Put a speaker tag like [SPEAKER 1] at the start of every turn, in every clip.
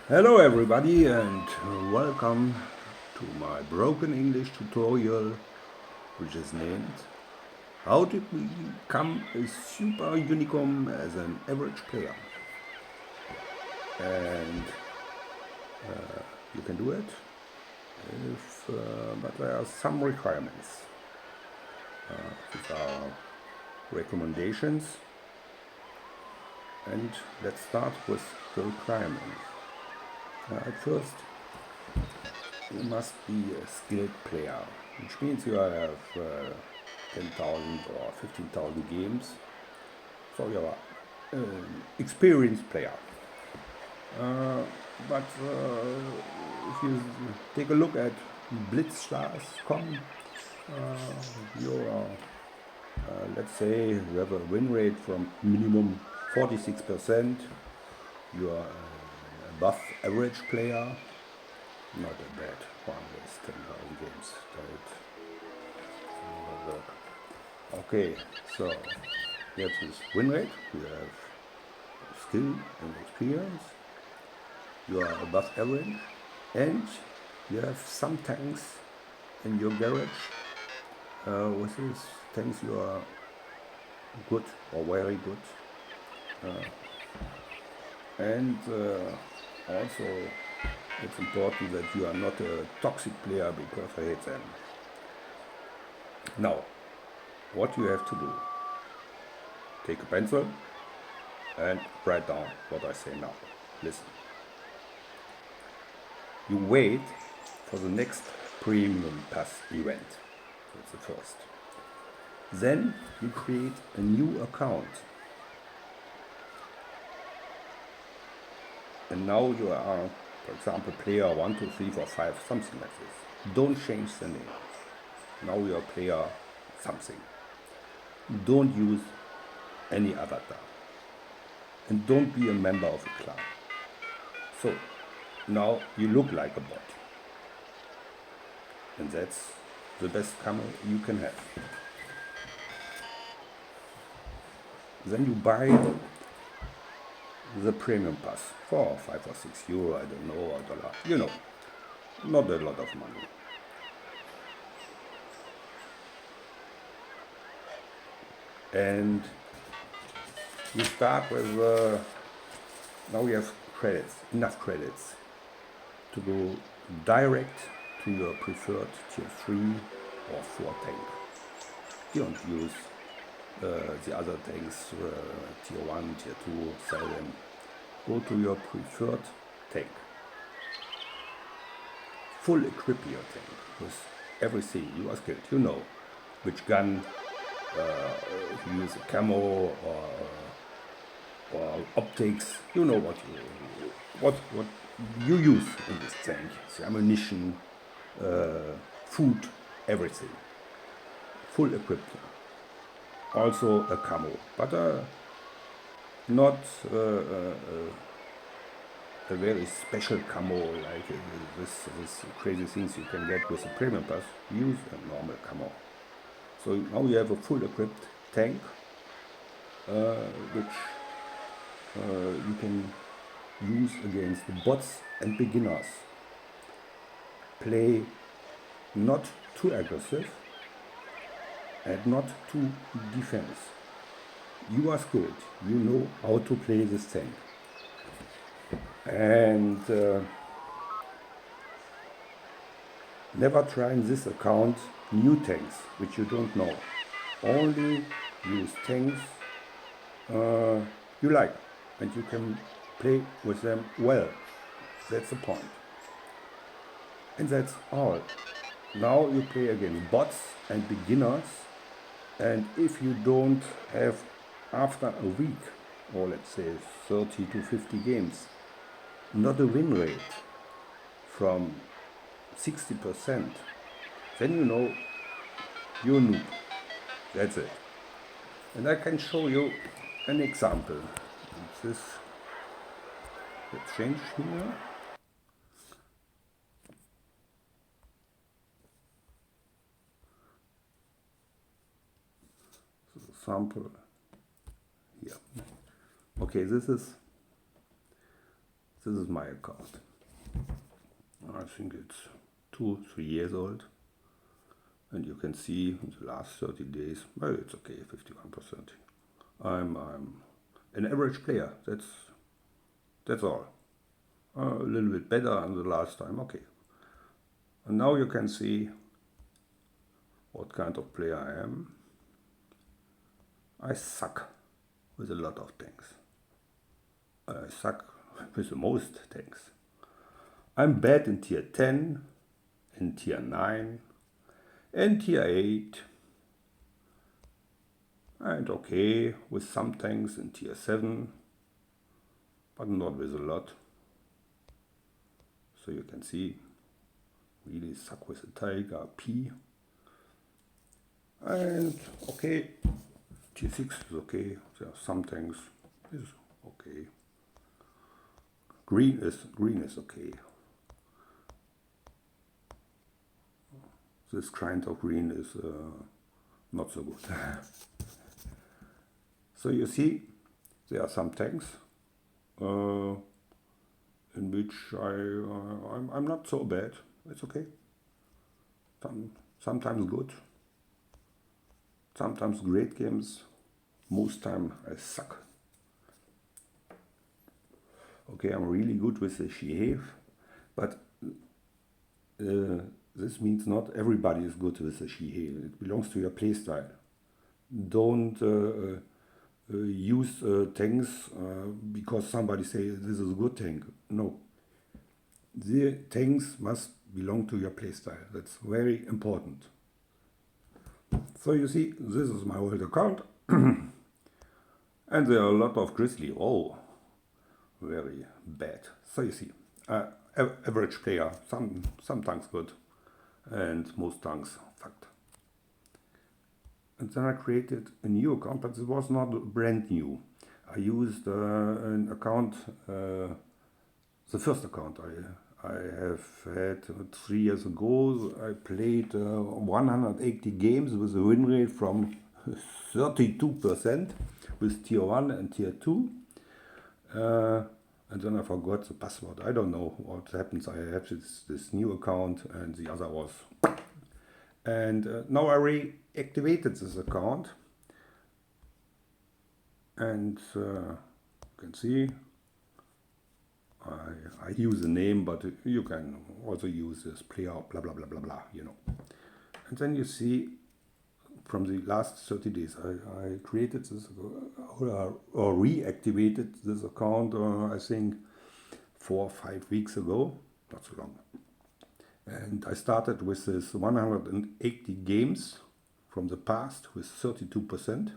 [SPEAKER 1] Hello everybody and welcome to my broken English tutorial, which is named How to Become a Super Unicum as an Average Player. And you can do it, but there are some requirements. These are recommendations, and let's start with the requirements. At first, you must be a skilled player, which means you have 10,000 or 15,000 games, so you're an experienced player. But if you take a look at blitz.com, you are, let's say, you have a win rate from minimum 46%, you are above average player, not a bad one with 10,000 games. That work. Okay, so you have this win rate, you have skill and experience, you are above average, and you have some tanks in your garage. With these tanks you are good or very good. And also it's important that you are not a toxic player, because I hate them. Now, what you have to do, take a pencil and write down what I say now. Listen. You wait for the next premium pass event. That's the first. Then you create a new account. And now you are, for example, player 1, 2, 3, 4, 5, something like this. Don't change the name. Now you are player something. Don't use any avatar. And don't be a member of a clan. So now you look like a bot. And that's the best camo you can have. Then you buy the premium pass for 5 or 6 euro, I don't know, or dollar. You know, not a lot of money. And you start with, now we have credits, enough credits to go direct to your preferred tier 3 or 4 tank. You don't use the other tanks, tier 1, tier 2, sell them. Go to your preferred tank. Full equip your tank with everything. You are skilled. You know which gun, if you use a camo or optics. You know what you use in this tank. The ammunition, food, everything. Full equipped. Also a camo, but not a very special camo like this crazy things you can get with a premium pass. Use a normal camo. So now you have a full equipped tank, which you can use against bots and beginners. Play not too aggressive and not too defense. You are skilled. You know how to play this tank. And never try in this account new tanks which you don't know. Only use tanks you like, and you can play with them well. That's the point. And that's all. Now you play against bots and beginners, and if you don't have, after a week, or let's say 30 to 50 games, not a win rate from 60%, then you know you're a noob. That's it. And I can show you an example. This, let's change here. Sample here. Okay, this is This is my account. I think it's 2-3 years old. And you can see in the last 30 days, well, it's okay, 51%. I'm an average player. That's all. A little bit better than the last time. Okay. And now you can see what kind of player I am. I suck with a lot of things. I suck with the most things. I'm bad in tier 10, in tier 9, in tier 8, and okay with some things in tier 7, but not with a lot. So you can see, really suck with the tiger P. And okay, tier 6 is okay, there are some things is okay. Green is okay. This kind of green is not so good. So you see, there are some things in which I'm not so bad. It's okay. Sometimes good. Sometimes great games. Most time I suck. Okay, I'm really good with the Shihave, but this means not everybody is good with the Shihave. It belongs to your playstyle. Don't use things because somebody says this is a good thing. No. The things must belong to your playstyle. That's very important. So you see, this is my old account. And there are a lot of grizzly. Oh, very bad. So you see, average player, sometimes good, and most times fucked. And then I created a new account, but it was not brand new. I used an account, the first account I have had 3 years ago. I played 180 games with a win rate from 32% with tier 1 and tier 2. And then I forgot the password. I don't know what happens. I have this new account and the other was. And now I reactivated this account. And you can see I use the name, but you can also use this player blah blah blah blah blah, you know. And then you see from the last 30 days I created this or reactivated this account I think 4 or 5 weeks ago, not so long. And I started with this 180 games from the past with 32%.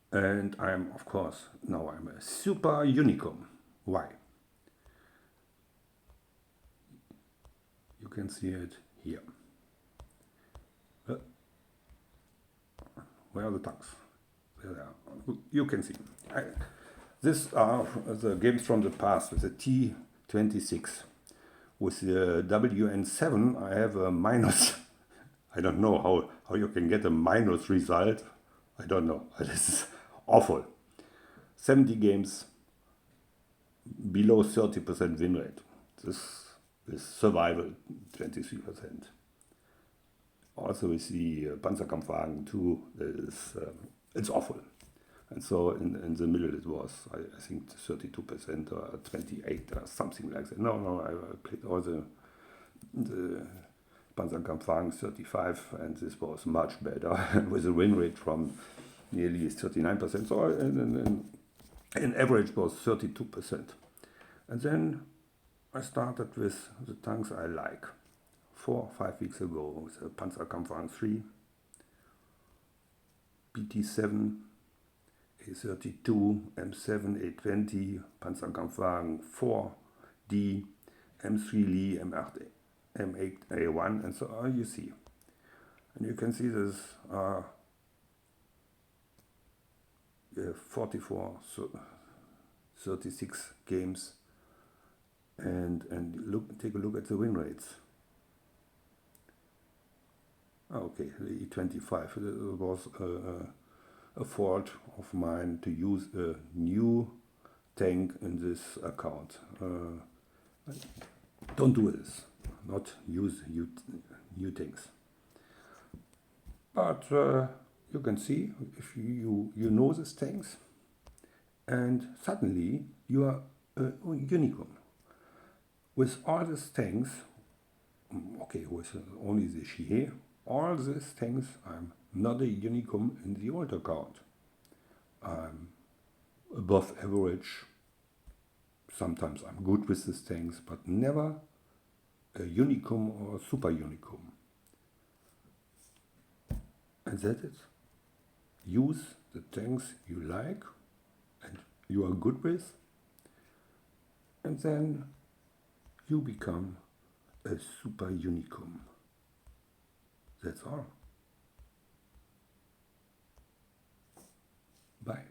[SPEAKER 1] And I'm, of course, now I'm a Super Unicum. Why? You can see it here. Where are the tongues? There they are. You can see. These are the games from the past with the T26. With the WN7 I have a minus. I don't know how you can get a minus result. I don't know. This is awful. 70 games below 30% win rate. This is survival, 23%. Also with the Panzerkampfwagen 2, it's awful. And so in the middle it was, I think 32% or 28 or something like that. No, I played all the Panzerkampfwagen 35 and this was much better with a win rate from nearly 39%. So in average was 32%. And then I started with the tanks I like. 4 or 5 weeks ago with the Panzerkampfwagen 3, BT7, A32, M7, A20, Panzerkampfwagen 4D, M3 Lee, M8, M8 A1, and so on. You see, and you can see this 44, 36 games, and take a look at the win rates. Okay, the E25 was effort of mine to use a new tank in this account. Don't do this. Not use new things. But you can see if you know these things, and suddenly you are a unicum. With all these things, okay, with only the here, all these things, I'm not a unicum in the old account. I'm above average. Sometimes I'm good with these things, but never a unicum or super unicum. And that's it. Use the things you like and you are good with, and then you become a super unicum. That's all. Bye.